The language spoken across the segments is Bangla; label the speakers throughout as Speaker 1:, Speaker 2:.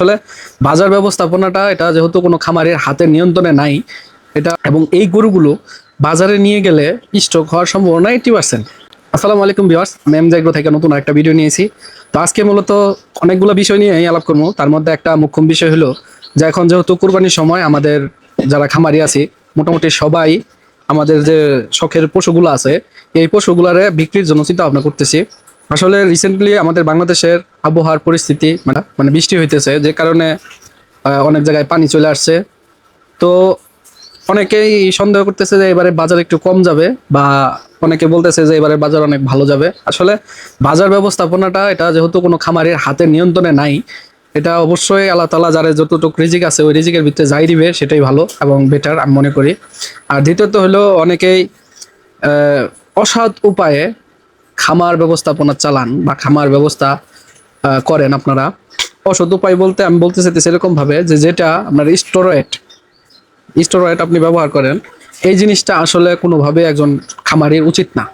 Speaker 1: আসলে বাজার ব্যবস্থাপনাটা এটা যেহেতু কোনো খামারের হাতের নিয়ন্ত্রণে নাই, এটা এবং এই গরুগুলো বাজারে নিয়ে গেলে স্টক হওয়ার সম্ভাবনা 80%। আসসালামু আলাইকুম ভিউয়ার্স, আমি এমজে এগ্রো থেকে নতুন একটা ভিডিও নিয়েছি। তো আজকে মূলত অনেকগুলো বিষয় নিয়ে আলাপ করবো। তার মধ্যে একটা মুখ্য বিষয় হলো যে এখন যেহেতু কুরবানির সময় আমাদের যারা খামারি আছি মোটামুটি সবাই আমাদের যে শখের পশুগুলো আছে এই পশুগুলারে বিক্রির জন্য চিন্তা ভাবনা করতেছি। আসলে রিসেন্টলি আমাদের বাংলাদেশের আবহাওয়ার পরিস্থিতি মানে বৃষ্টি হইতেছে, যে কারণে অনেক জায়গায় পানি চলে আসছে। তো অনেকেই সন্দেহ করতেছে যে এবারে বাজার একটু কম যাবে, বা অনেকে বলতেছে যে এবারে বাজার অনেক ভালো যাবে। আসলে বাজার ব্যবস্থাপনাটা এটা যেহেতু কোনো খামারের হাতের নিয়ন্ত্রণে নাই, এটা অবশ্যই আল্লাহ তাআলা যারা যতটুকু রিজিক আছে ওই রিজিকের ভিতরে যাই দিবে সেটাই ভালো এবং বেটার আমি মনে করি। আর দ্বিতীয়ত হলো অনেকেই অসৎ উপায়ে খামার ব্যবস্থাপনা চালান বা খামার ব্যবস্থা করেন আপনারা। অসৎ উপায় বলতে আমি বলতে চাইতেছি এরকম ভাবে যে যেটা আপনার স্টেরয়েড আপনি ব্যবহার করেন, এই জিনিসটা আসলে কোনোভাবে একজন খামারির উচিত না।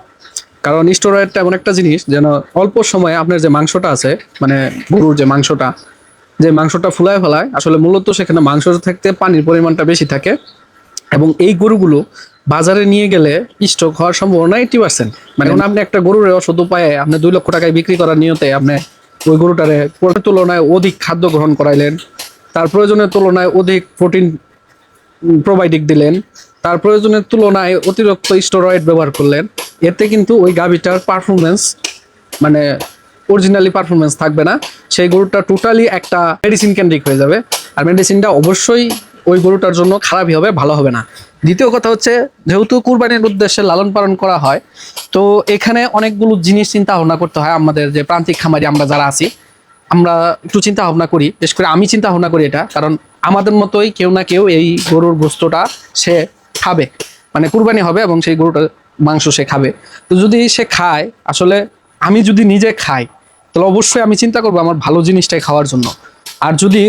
Speaker 1: কারণ স্টেরয়েডটা এমন একটা জিনিস যেন অল্প সময়ে আপনার যে মাংসটা আছে, মানে গরুর যে মাংসটা ফুলায় ফেলায়, আসলে মূলত সেখানে মাংস থাকতে পানির পরিমাণটা বেশি থাকে। এবং এই গরুগুলো বাজারে নিয়ে গেলে স্টক হওয়ার সম্ভাবনা 80%। মানে আপনি একটা গরুর অসৎ উপায়ে আপনি 2 লক্ষ টাকায় বিক্রি করার নিয়তে আপনি ওই গরুটারে তুলনায় অধিক খাদ্য গ্রহণ করাইলেন, তার প্রয়োজনের তুলনায় অধিক প্রোটিন প্রোবায়োটিক দিলেন, তার প্রয়োজনের তুলনায় অতিরিক্ত স্টেরয়েড ব্যবহার করলেন। এতে কিন্তু ওই গাভীটার পারফরমেন্স মানে অরিজিনালি পারফরমেন্স থাকবে না। সেই গরুটা টোটালি একটা মেডিসিন কেন্দ্রিক হয়ে যাবে, আর মেডিসিনটা অবশ্যই ওই গরুটার জন্য খারাপই হবে, ভালো হবে না। দ্বিতীয় কথা হচ্ছে, যেহেতু কুরবানির উদ্দেশ্যে লালন পালন করা হয়, তো এখানে অনেকগুলো জিনিস চিন্তা ভাবনা করতে হয়। আমাদের যে প্রান্তিক খামারি আমরা যারা আছি, আমরা একটু চিন্তা ভাবনা করি, বিশেষ করে আমি চিন্তা ভাবনা করি এটা, কারণ আমাদের মতোই কেউ না কেউ এই গরুর গোস্তটা সে খাবে, মানে কুরবানি হবে এবং সেই গরুটার মাংস সে খাবে। তো যদি সে খায়, আসলে আমি যদি নিজে খাই তাহলে অবশ্যই আমি চিন্তা করবো আমার ভালো জিনিসটাই খাওয়ার জন্য। আর যদি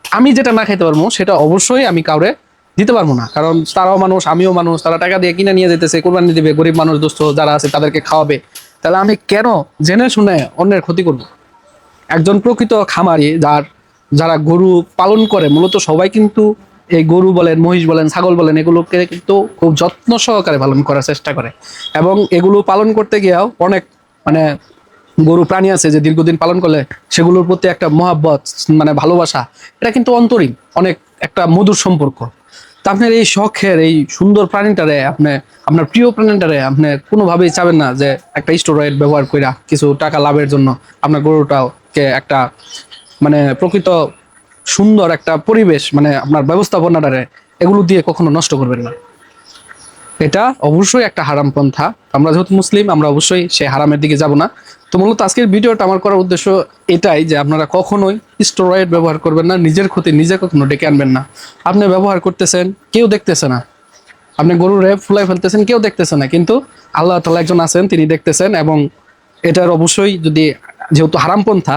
Speaker 1: আমি যেটা না খাইতে পারবো সেটা অবশ্যই আমি কাউরে দিতে পারবো না, কারণ তারাও মানুষ আমিও মানুষ, তারা টাকা দিয়ে কিনে নিয়ে যেতেছে, কোরবানি দিবে, গরিব মানুষ দোস্ত যারা আছে তাদেরকে খাওয়াবে। তাহলে আমি কেন জেনে শুনে অন্যের ক্ষতি করবো? একজন প্রকৃত খামারি যারা গরু পালন করে, মূলত সবাই কিন্তু এই গরু বলেন, মহিষ বলেন, ছাগল বলেন, এগুলোকে কিন্তু খুব যত্ন সহকারে পালন করার চেষ্টা করে। এবং এগুলো পালন করতে গিয়েও অনেক মানে গরু প্রাণী আছে যে দীর্ঘদিন পালন করলে সেগুলোর প্রতি একটা মহাব্বত, মানে ভালোবাসা, এটা কিন্তু অন্তরীণ অনেক একটা মধুর সম্পর্ক। তা আপনার এই শখের এই সুন্দর প্রাণীটারে আপনার প্রিয় প্রাণীটারে আপনি কোনোভাবেই চাবেন না যে একটা স্টেরয়েড ব্যবহার কইরা কিছু টাকা লাভের জন্য আপনার গরুটাকে একটা মানে প্রকৃত সুন্দর একটা পরিবেশ, মানে আপনার ব্যবস্থাপনাটারে এগুলো দিয়ে কখনো নষ্ট করবেন না। এটা অবশ্যই একটা হারাম পন্থা। আমরা যেহেতু মুসলিম, আমরা অবশ্যই সে হারামের দিকে যাব না। তো মূলত আজকের ভিডিওটা আমার করার উদ্দেশ্য এটাই যে আপনারা কখনোই স্টেরয়েড ব্যবহার করবেন না, নিজের ক্ষতি নিজে কখনো ডেকে আনবেন না। আপনি ব্যবহার করতেছেন, কেউ দেখতেছে না, আপনি গরুরে ফুলাই ফেলতেছেন, কেউ দেখতেছে না, কিন্তু আল্লাহ তাআলা একজন আছেন, তিনি দেখতেছেন। এবং এটার অবশ্যই যদি যেহেতু হারাম পন্থা,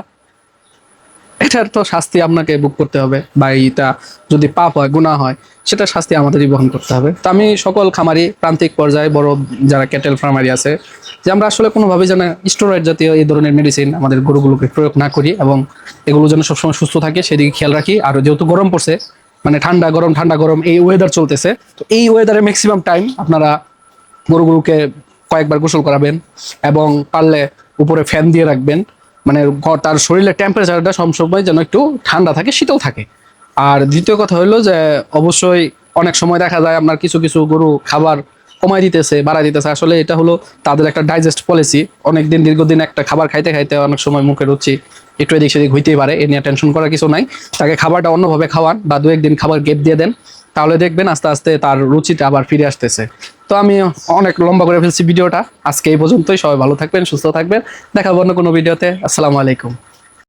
Speaker 1: এটার তো শাস্তি আপনাকে ভোগ করতে হবে, বা এটা যদি পাপ হয়, গুনাহ হয়, সেটা শাস্তি আমাদেরই বহন করতে হবে। তো আমি সকল খামারি, প্রান্তিক পর্যায়ে বড় যারা ক্যাটেল ফার্মারি আছে, যে আমরা আসলে কোনোভাবেই যেন স্টেরয়েড জাতীয় এই ধরনের মেডিসিন আমাদের গরুগুলোকে প্রয়োগ না করি, এবং এগুলো যেন সবসময় সুস্থ থাকে সেদিকে খেয়াল রাখি। আর যেহেতু গরম পড়ছে, মানে ঠান্ডা গরম এই ওয়েদার চলতেছে, তো এই ওয়েদারে ম্যাক্সিমাম টাইম আপনারা গরুগুলোকে কয়েকবার গোসল করাবেন, এবং পারলে উপরে ফ্যান দিয়ে রাখবেন, মানে তার শরীরের টেম্পারেচারটা সবসময় যেন একটু ঠান্ডা থাকে, শীতল থাকে। আর দ্বিতীয় কথা হলো যে অবশ্যই অনেক সময় দেখা যায় আপনার কিছু কিছু গরু খাবার কমাই দিতেছে, বাড়াই দিতেছে। আসলে এটা হলো তাদের একটা ডাইজেস্ট পলিসি। অনেকদিন দীর্ঘদিন একটা খাবার খাইতে খাইতে অনেক সময় মুখে রুচি একটু এদিক সেদিক হইতেই পারে, এ নিয়ে টেনশন করার কিছু নাই। তাকে খাবারটা অন্যভাবে খাওয়ান, বা 2-1 দিন খাবার গ্যাপ দিয়ে দেন, তাহলে দেখবেন আস্তে আস্তে তার রুচিটা আবার ফিরে আসতেছে। তো আমি অনেক লম্বা করে ফেলছি ভিডিওটা, আজকে এই পর্যন্তই। সবাই ভালো থাকবেন, সুস্থ থাকবেন, দেখা হবে অন্য কোনো ভিডিওতে। আসসালামু আলাইকুম।